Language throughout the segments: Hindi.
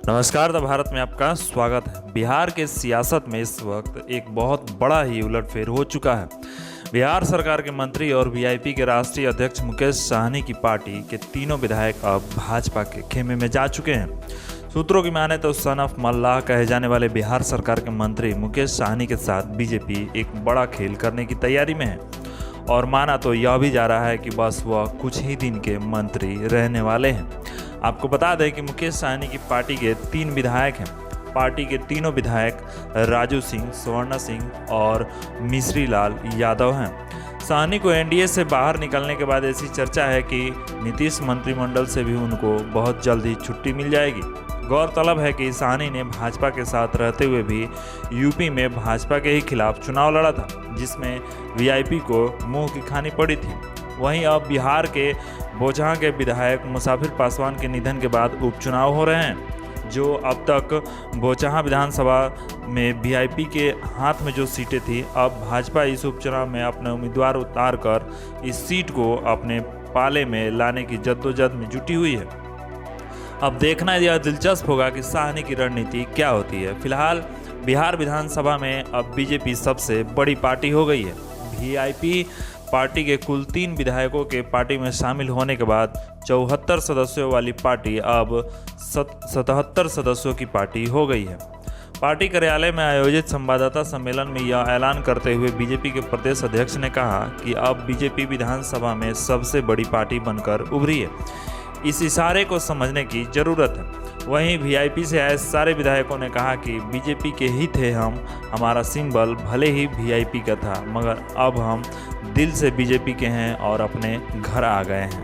नमस्कार, द भारत में आपका स्वागत है। बिहार के सियासत में इस वक्त एक बहुत बड़ा ही उलटफेर हो चुका है। बिहार सरकार के मंत्री और वीआईपी के राष्ट्रीय अध्यक्ष मुकेश साहनी की पार्टी के तीनों विधायक अब भाजपा के खेमे में जा चुके हैं। सूत्रों की माने तो सन ऑफ मल्लाह कहे जाने वाले बिहार सरकार के मंत्री मुकेश साहनी के साथ बीजेपी एक बड़ा खेल करने की तैयारी में है और माना तो यह भी जा रहा है कि बस वह कुछ ही दिन के मंत्री रहने वाले हैं। आपको बता दें कि मुकेश साहनी की पार्टी के 3 विधायक हैं। पार्टी के तीनों विधायक राजू सिंह, स्वर्ण सिंह और मिश्री लाल यादव हैं। साहनी को एनडीए से बाहर निकलने के बाद ऐसी चर्चा है कि नीतीश मंत्रिमंडल से भी उनको बहुत जल्द ही छुट्टी मिल जाएगी। गौरतलब है कि साहनी ने भाजपा के साथ रहते हुए भी यूपी में भाजपा के ही खिलाफ चुनाव लड़ा था, जिसमें वीआईपी को मुंह की खानी पड़ी थी। वहीं अब बिहार के बोचहां के विधायक मुसाफिर पासवान के निधन के बाद उपचुनाव हो रहे हैं। जो अब तक बोचहां विधानसभा में वीआईपी के हाथ में जो सीटें थी, अब भाजपा इस उपचुनाव में अपने उम्मीदवार उतार कर इस सीट को अपने पाले में लाने की जद्दोजहद में जुटी हुई है। अब देखना यह दिलचस्प होगा कि साहनी की रणनीति क्या होती है। फिलहाल बिहार विधानसभा में अब बीजेपी सबसे बड़ी पार्टी हो गई है। वीआईपी पार्टी के कुल 3 विधायकों के पार्टी में शामिल होने के बाद 74 सदस्यों वाली पार्टी अब 77 सदस्यों की पार्टी हो गई है। पार्टी कार्यालय में आयोजित संवाददाता सम्मेलन में यह ऐलान करते हुए बीजेपी के प्रदेश अध्यक्ष ने कहा कि अब बीजेपी विधानसभा में सबसे बड़ी पार्टी बनकर उभरी है। इस इशारे को समझने की जरूरत है। वहीं वीआईपी से आए सारे विधायकों ने कहा कि बीजेपी के ही थे हम, हमारा सिंबल भले ही वीआईपी का था, मगर अब हम दिल से बीजेपी के हैं और अपने घर आ गए हैं।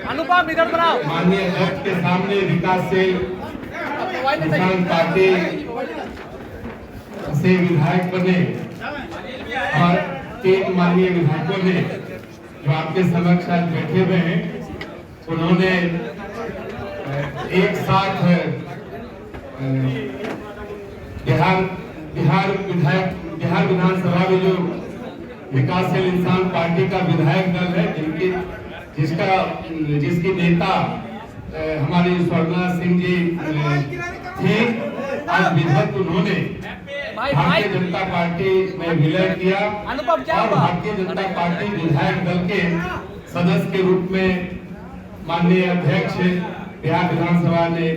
अनुपम इधर बनाओ। माननीय अध्यक्ष के सामने विकासशील किसान पार्टी से विधायक बने और 3 माननीय विधायकों ने जो आपके समक्ष आज बैठे हुए हैं, उन्होंने एक साथ बिहार विधानसभा में जो विकासशील इंसान पार्टी का विधायक दल है, जिसकी नेता हमारी स्वर्णा सिंह जी थे, आज विधत उन्होंने भारतीय जनता पार्टी में विलय किया और भारतीय जनता पार्टी विधायक दल के सदस्य के रूप में माननीय अध्यक्ष बिहार विधानसभा ने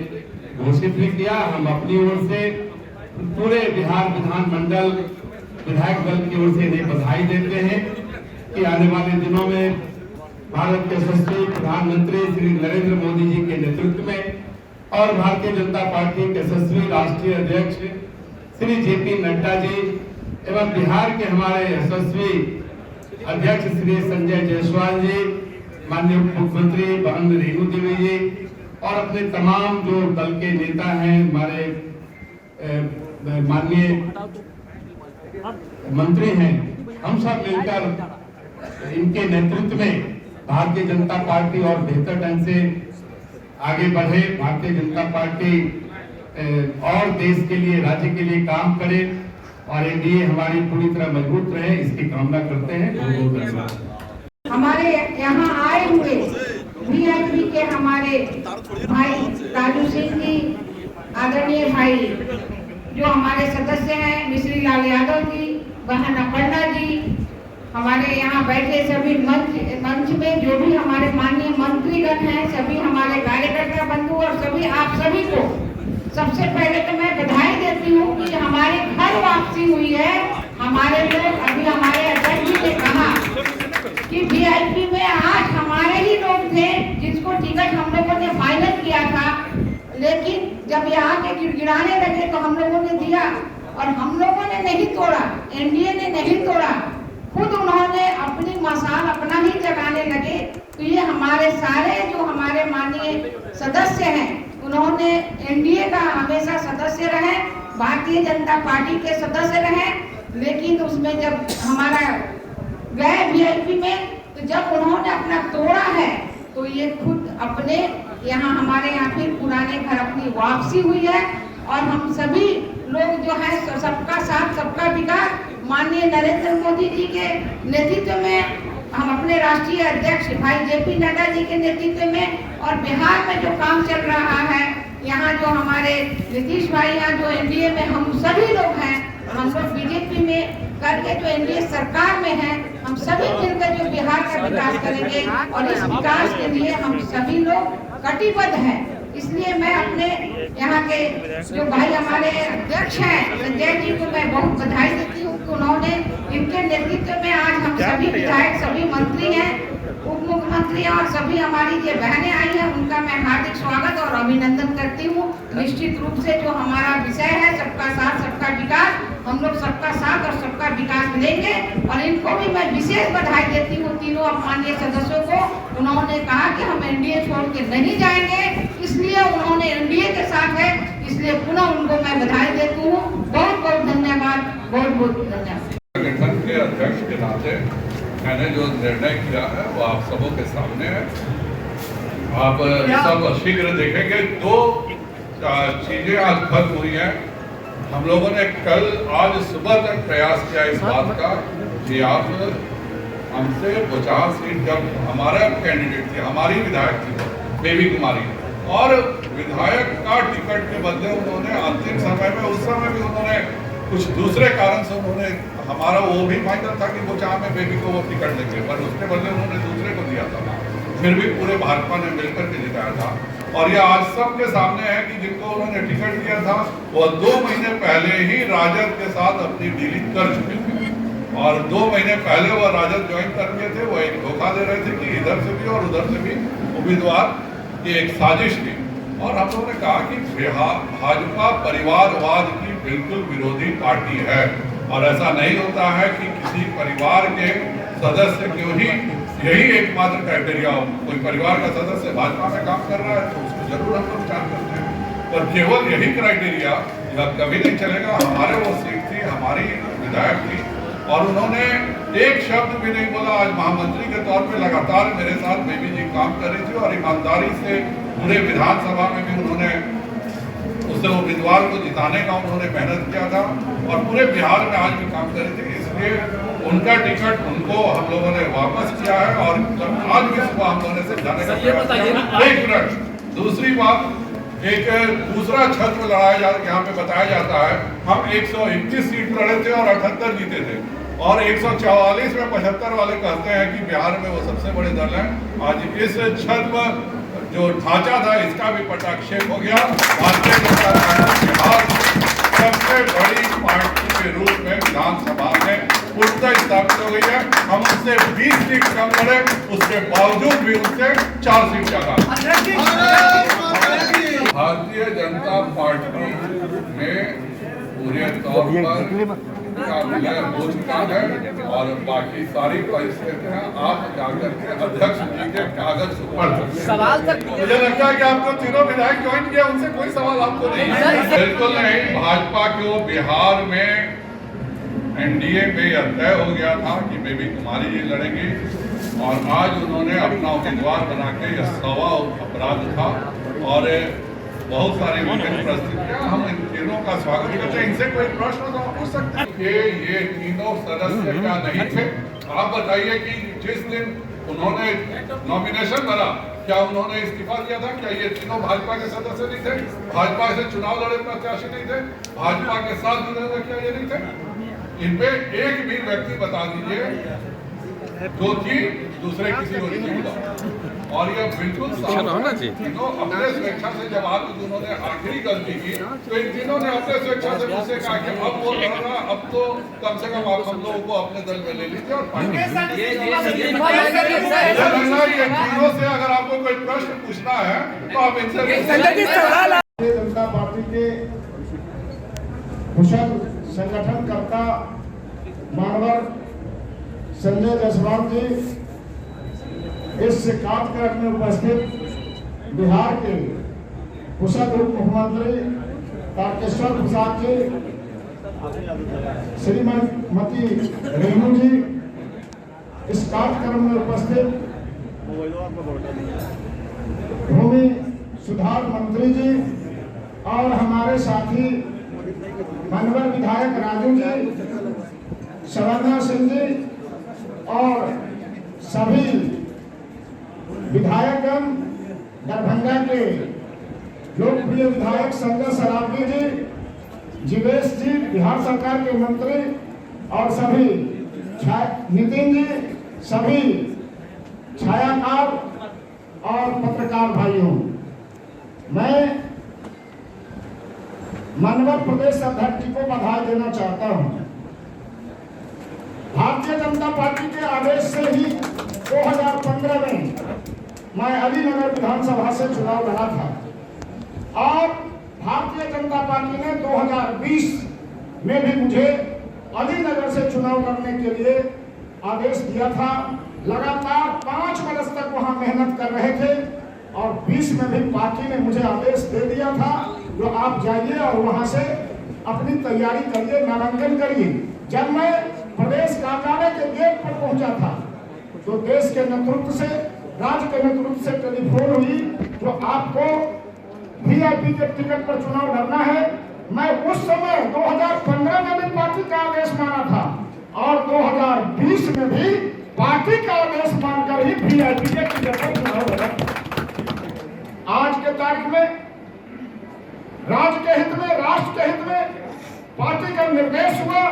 घोषित भी किया। हम अपनी ओर से पूरे बिहार विधानमंडल विधायक दल की ओर से इन्हें बधाई देते हैं कि आने वाले दिनों में भारत के यशस्वी प्रधानमंत्री श्री नरेंद्र मोदी जी के नेतृत्व में और भारतीय जनता पार्टी के यशस्वी राष्ट्रीय अध्यक्ष श्री जेपी नड्डा जी एवं बिहार के हमारे यशस्वी अध्यक्ष श्री संजय जायसवाल जी, माननीय मुख्यमंत्री बहन रेणु देवी जी और अपने तमाम जो दल के नेता हैं, हमारे माननीय मंत्री हैं, हम सब मिलकर इनके नेतृत्व में भारतीय जनता पार्टी और बेहतर ढंग से आगे बढ़े। भारतीय जनता पार्टी और देश के लिए, राज्य के लिए काम करे और एनडीए हमारी पूरी तरह मजबूत रहे, इसकी कामना करते हैं। बहुत बहुत धन्यवाद। हमारे यहाँ आए हुए वीआईपी के हमारे भाई राजू सिंह जी, आदरणीय भाई जो हमारे सदस्य हैं, मिश्री लाल यादव जी, बहन अपर्णा जी, हमारे यहाँ बैठे सभी मंच में जो भी हमारे माननीय मंत्रीगण हैं, सभी हमारे कार्यकर्ता बंधु और सभी आप सभी को सबसे पहले तो मैं बधाई देती हूँ कि हमारे घर वापसी हुई है। हमारे लोग, अभी हमारे अध्यक्ष जी ने कहा कि वीआईपी में 8 हमारे ही लोग थे जिसको टिकट हम लोगों ने फाइनल किया था, लेकिन जब यहाँ के गिड़गिड़ाने लगे तो हम लोगों ने दिया और हम लोगों ने नहीं तोड़ा, एनडीए ने नहीं तोड़ा, खुद उन्होंने अपनी मशाल अपना ही जगाने लगे। तो ये हमारे सारे जो हमारे माननीय सदस्य हैं, उन्होंने एनडीए का हमेशा सदस्य रहे, भारतीय जनता पार्टी के सदस्य रहे, लेकिन उसमें जब हमारा गए वीआईपी में, तो जब उन्होंने अपना तोड़ा है तो ये खुद अपने यहाँ हमारे यहाँ फिर पुराने घर अपनी वापसी हुई है और हम सभी लोग जो है सबका साथ सबका विकास माननीय नरेंद्र मोदी जी के नेतृत्व में अपने राष्ट्रीय अध्यक्ष भाई जेपी नड्डा जी के नेतृत्व में और बिहार में जो काम चल रहा है, यहाँ जो हमारे नीतीश भाई, यहाँ जो एनडीए में हम सभी लोग हैं, हम लोग बीजेपी में करके जो एनडीए सरकार में है, हम सभी मिलकर जो बिहार का विकास करेंगे और इस विकास के लिए हम सभी लोग कटिबद्ध हैं। इसलिए मैं अपने यहाँ के जो भाई हमारे अध्यक्ष हैं संजय जी को मैं बहुत बधाई देती हूँ कि उन्होंने, इनके नेतृत्व में आज हम सभी विधायक, सभी मंत्री हैं, उप मुख्यमंत्री हैं और सभी हमारी जो बहनें आई हैं, उनका मैं हार्दिक स्वागत और अभिनंदन करती हूँ। निश्चित रूप से जो हमारा विषय है सबका साथ सबका विकास, हम लोग सबका साथ और सबका विकास लेंगे और इनको भी मैं विशेष बधाई देती हूँ, तीनों माननीय सदस्यों को। उन्होंने कहा कि हम एनडीए छोड़ के नहीं जाएंगे, इसलिए उन्होंने एनडीए के साथ है, इसलिए पुनः उनको मैं बधाई देती हूँ। बहुत बहुत धन्यवाद, बहुत बहुत धन्यवाद। संगठन के अध्यक्ष के नाते मैंने जो निर्णय किया है वो आप सबों के सामने है। आप सब शीघ्र देखेंगे। दो चीजें आज खत्म हुई हैं। हम लोगों ने कल आज सुबह तक प्रयास किया इस बात का कि आप हमसे 50 सीट, जब हमारा कैंडिडेट थी, हमारी विधायक थी बेबी कुमारी, और विधायक का टिकट के बदले उन्होंने अंतिम समय में, उस समय भी उन्होंने कुछ दूसरे कारण से उन्होंने, हमारा वो भी फाइनल था कि वो चाह में बेबी को वो टिकट देंगे, पर उसके बदले उन्होंने दूसरे को दिया था। फिर भी पूरे भाजपा ने मिलकर के जिताया था। और ये आज सबके सामने है कि जिनको उन्होंने टिकट दिया था वो 2 महीने पहले ही राजद के साथ अपनी डीलिंग कर चुके थे और 2 महीने पहले वो राजद ज्वाइन कर लिए थे। वो एक धोखा दे रहे थे कि इधर से भी और उधर से भी उम्मीदवार की एक साजिश थी। और हम लोगों ने कहा कि भाजपा परिवारवाद की बिल्कुल विरोधी पार्टी है और ऐसा नहीं होता है कि किसी परिवार के सदस्य क्यों ही यही एकमात्र क्राइटेरिया हो। कोई परिवार का सदस्य भाजपा में काम कर रहा है तो उसको जरूर हम लोग विचार करते हैं, पर केवल यही क्राइटेरिया कभी नहीं चलेगा। हमारे वो सीट थी, हमारी विधायक थी और उन्होंने एक शब्द भी नहीं बोला। आज महामंत्री के तौर पे लगातार मेरे साथ बेबी जी काम कर रही थी और ईमानदारी से पूरे विधानसभा में भी उन्होंने उससे उम्मीदवार को जिताने का उन्होंने मेहनत किया था और पूरे बिहार में आज भी काम कर रही थी। इसलिए उनका टिकट उनको हम लोगों ने वापस किया है और आज भी सुबह हम लोगों ने समझाने का प्रयास किया। एक मिनट, दूसरी बात, एक दूसरा छत्र लड़ाया जाता, यहाँ पे बताया जाता है हम 121 सीट लड़े थे और 78 जीते थे और 144 में 75 वाले कहते हैं कि बिहार में वो सबसे बड़े दल हैं। आज इस छत्र जो ढांचा था इसका भी पटाक्षेप हो गया। भारतीय जनता पार्टी बिहार सबसे बड़ी पार्टी के रूप में विधानसभा में पुष्टता स्थापित हो गई है। हम उससे 20 सीट कम लड़े, उसके बावजूद भी उससे 4 सीट ज्यादा। भारतीय जनता पार्टी में पूरे तौर पर का विलय हो चुका है और बाकी सारी परिस्थितियां आप जाकर के अध्यक्ष जी के कागज पर सवाल तक। मुझे लगता है कि आपको तीनों विधायक ज्वाइन किया, उनसे कोई सवाल आपको नहीं है। बिल्कुल नहीं। भाजपा को बिहार में एनडीए पे यह तय हो गया था कि बेबी कुमारी जी लड़ेंगी और आज उन्होंने अपना उम्मीदवार बना के यह सवा अपराध था और बहुत सारी विभिन्न परिस्थितियां। हम इन तीनों का स्वागत करते हैं। इनसे कोई प्रश्न तो आप पूछ सकते हैं कि ये तीनों सदस्य क्या नहीं थे? आप बताइए कि जिस दिन उन्होंने नॉमिनेशन भरा क्या उन्होंने इस्तीफा दिया था? क्या ये तीनों भाजपा के सदस्य नहीं थे? भाजपा से चुनाव लड़े प्रत्याशी नहीं थे? भाजपा के साथ जुड़े हुए क्या ये नहीं थे? इनपे एक भी व्यक्ति बता दीजिए जो कि दूसरे किसी को नहीं मिला। और ये बिल्कुल तीनों अपने स्वेच्छा से, जब आप उन्होंने आखिरी गलती की तो इन तीनों ने अपने स्वेच्छा से मुझसे कहा कि अब वो लड़ रहा, अब तो कम से कम आप हम लोगों को अपने दल में ले लीजिए। और तीनों से अगर आपको कोई प्रश्न पूछना है तो आप इनसे। भारतीय जनता पार्टी के कुशल संगठनकर्ता मानवर संजय जायसवाल जी इस कार्यक्रम में उपस्थित बिहार के कुशल उप मुख्यमंत्री तारकेश्वर प्रसाद जी, श्रीमती रेणु जी, इस कार्यक्रम में उपस्थित भूमि सुधार मंत्री जी और हमारे साथी मानवर विधायक राजू जी, सवर्णा सिंह जी और सभी विधायकगण, दरभंगा के लोकप्रिय विधायक संजय सरावगी जी, जीवेश जी, बिहार सरकार के मंत्री और सभी नितिन जी, सभी छायाकार और पत्रकार भाइयों, मैं मनवर प्रदेश अध्यक्ष जी को बधाई देना चाहता हूं। भारतीय जनता पार्टी के आदेश से ही 2015 में मैं अलीनगर विधानसभा से चुनाव लड़ा था और भारतीय जनता पार्टी ने 2020 में भी मुझे अलीनगर से चुनाव लड़ने के लिए आदेश दिया था। लगातार 5 वर्ष तक वहां मेहनत कर रहे थे और 20 में भी पार्टी ने मुझे आदेश दे दिया था जो आप जाइए और वहां से अपनी तैयारी करिए, नामांकन करिए। जब मैं प्रदेश कार्यालय के गेट पर पहुंचा था तो देश के नेतृत्व से, राज्य के नेतृत्व से टेलीफोन हुई जो आपको वीआईपी के टिकट पर चुनाव लड़ना है। मैं उस समय 2015 में भी पार्टी का आदेश माना था और 2020 में भी पार्टी का आदेश मानकर ही वीआईपी के टिकट पर चुनाव लड़ा। आज के तारीख में राज्य के हित में, राष्ट्र के हित में पार्टी का निर्देश हुआ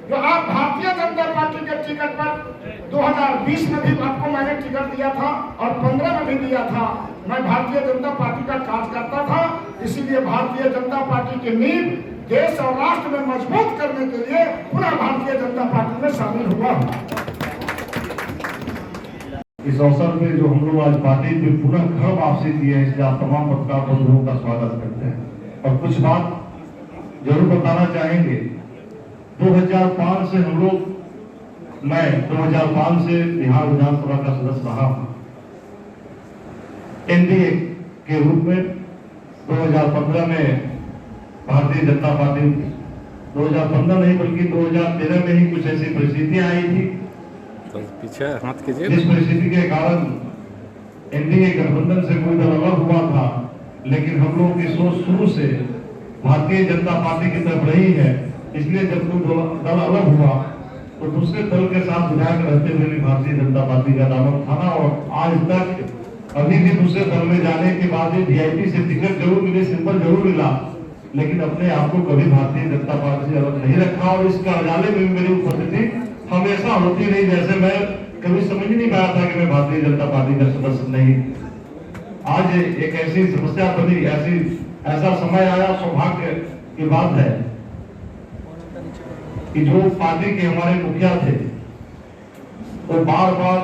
जो आप भारतीय जनता पार्टी के टिकट पर 2020 में भी आपको मैंने टिकट दिया था और 15 में भी दिया था। मैं भारतीय जनता पार्टी का कार्यकर्ता था, इसीलिए भारतीय जनता पार्टी की नींव देश और राष्ट्र में मजबूत करने के लिए पुनः भारतीय जनता पार्टी में शामिल हुआ। इस अवसर पे जो हम लोग आज पार्टी में पुनः घर वापसी की है, इसलिए आप तमाम पत्रकार बंधुओं का स्वागत करते हैं और कुछ बात जरूर बताना चाहेंगे। 2005 से हम लोग, मैं 2005 से बिहार विधानसभा का सदस्य रहा हूं एनडीए के रूप में। 2015 में भारतीय जनता पार्टी, 2015 नहीं बल्कि 2013 में ही कुछ ऐसी परिस्थितियां आई थी पीछे हाथ कीजिए, जिस परिस्थिति के कारण एनडीए गठबंधन से कोई दल अलग हुआ था, लेकिन हम लोगों की सोच शुरू से भारतीय जनता पार्टी की तरफ रही है। इसलिए जब कोई दल अलग हुआ तो दूसरे दल के साथ विधायक रहते हुए भी भारतीय जनता पार्टी का दामन थाना और आज तक अभी भी दूसरे दल में जाने के बाद भी वीआईपी से टिकट जरूर मिले, सिंबल जरूर मिला, लेकिन अपने आप को कभी भारतीय जनता पार्टी से अलग नहीं रखा और इस कार्यालय में मेरी उपस्थिति हमेशा होती रही। जैसे मैं कभी समझ नहीं पाया था कि मैं भारतीय जनता पार्टी का सदस्य नहीं। आज एक ऐसी समस्या बनी, ऐसा समय आया, सौभाग्य की बात है कि जो पार्टी के हमारे मुखिया थे वो बार बार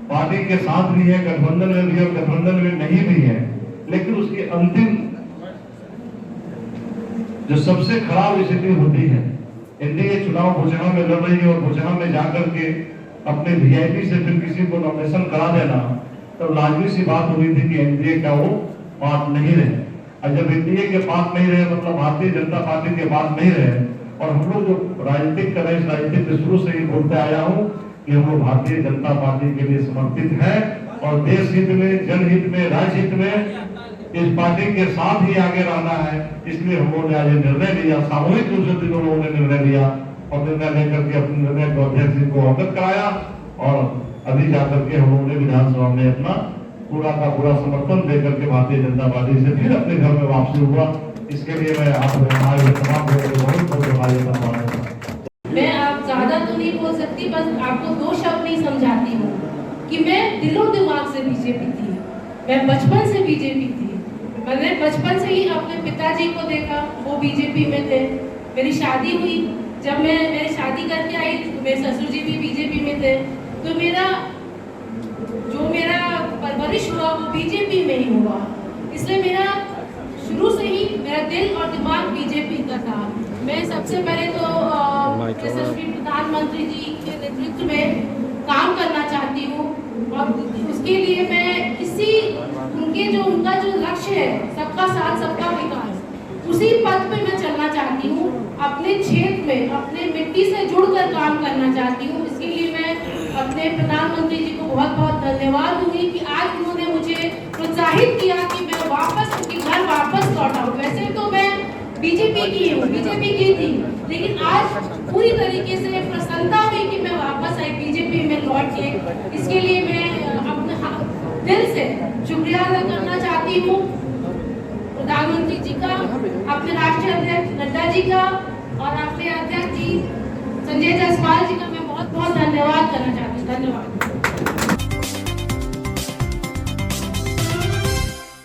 पार्टी के साथ भी है, गठबंधन में भी और गठबंधन में नहीं भी है, लेकिन उसकी अंतिम जो सबसे खराब स्थिति होती है, एनडीए चुनाव भुजहा में लड़ रही है और भुजहा में जाकर के अपने वीआईपी से फिर किसी को नॉमिनेशन करा देना, तो लाजमी सी बात हुई थी कि एनडीए का वो बात नहीं रहे। और जब एनडीए के बात नहीं रहे मतलब भारतीय जनता पार्टी के बात नहीं रहे, और हम लोग जो राजनीतिक कर रहे हैं, राजनीतिक में शुरू से ही बोलते आया हूँ कि हम लोग भारतीय जनता पार्टी के लिए समर्पित है और देश हित में, जनहित में, राज्य हित में इस पार्टी के साथ ही आगे रहना है। इसलिए हम लोगों ने आज निर्णय लिया, सामूहिक रूप से तीनों लोगों ने निर्णय लिया और निर्णय लेकर के अपने निर्णय को अध्यक्ष जी को अवगत कराया और अभी जाकर के हम लोगों ने विधानसभा में अपना पूरा का पूरा समर्थन देकर के भारतीय जनता पार्टी से फिर अपने घर में वापसी हुआ। इसके लिए मैं आप हमारे तमाम लोगों को बहुत बहुत धन्यवाद देता हूं। मैं आप ज्यादा तो नहीं बोल सकती, बस आपको 2 शब्द नहीं समझाती हूँ कि मैं दिलो दिमाग से बीजेपी थी, मैं बचपन से बीजेपी थी। मैंने बचपन से ही अपने पिताजी को देखा, वो बीजेपी में थे। मेरी शादी हुई, जब मैं मेरी शादी करके आई तो मेरे ससुर जी भी बीजेपी में थे, तो मेरा परवरिश हुआ वो बीजेपी में ही हुआ। इसलिए मेरा शुरू से ही मेरा दिल और दिमाग बीजेपी का था। मैं सबसे पहले तो यशस्वी प्रधानमंत्री जी के नेतृत्व में काम करना चाहती हूँ और उसके लिए मैं उनका जो लक्ष्य है सबका साथ सबका विकास, उसी पथ पे मैं चलना चाहती हूँ। अपने क्षेत्र में अपने मिट्टी से जुड़कर काम करना चाहती हूँ। इसके लिए मैं अपने प्रधानमंत्री जी को बहुत बहुत धन्यवाद दूंगी कि आज उन्होंने मुझे प्रोत्साहित किया कि मैं वापस उनके घर वापस लौटा हूँ। वैसे तो मैं बीजेपी की हूँ, बीजेपी की थी, लेकिन आज पूरी तरीके से प्रसन्नता हुई कि मैं वापस आई, बीजेपी में लौट के। इसके लिए मैं अपने दिल से शुक्रिया अदा करना चाहती हूँ प्रधानमंत्री जी का, अपने राष्ट्रीय अध्यक्ष नड्डा जी का और अपने अध्यक्ष जी संजय जायसवाल जी का मैं बहुत बहुत धन्यवाद करना चाहती हूँ। धन्यवाद।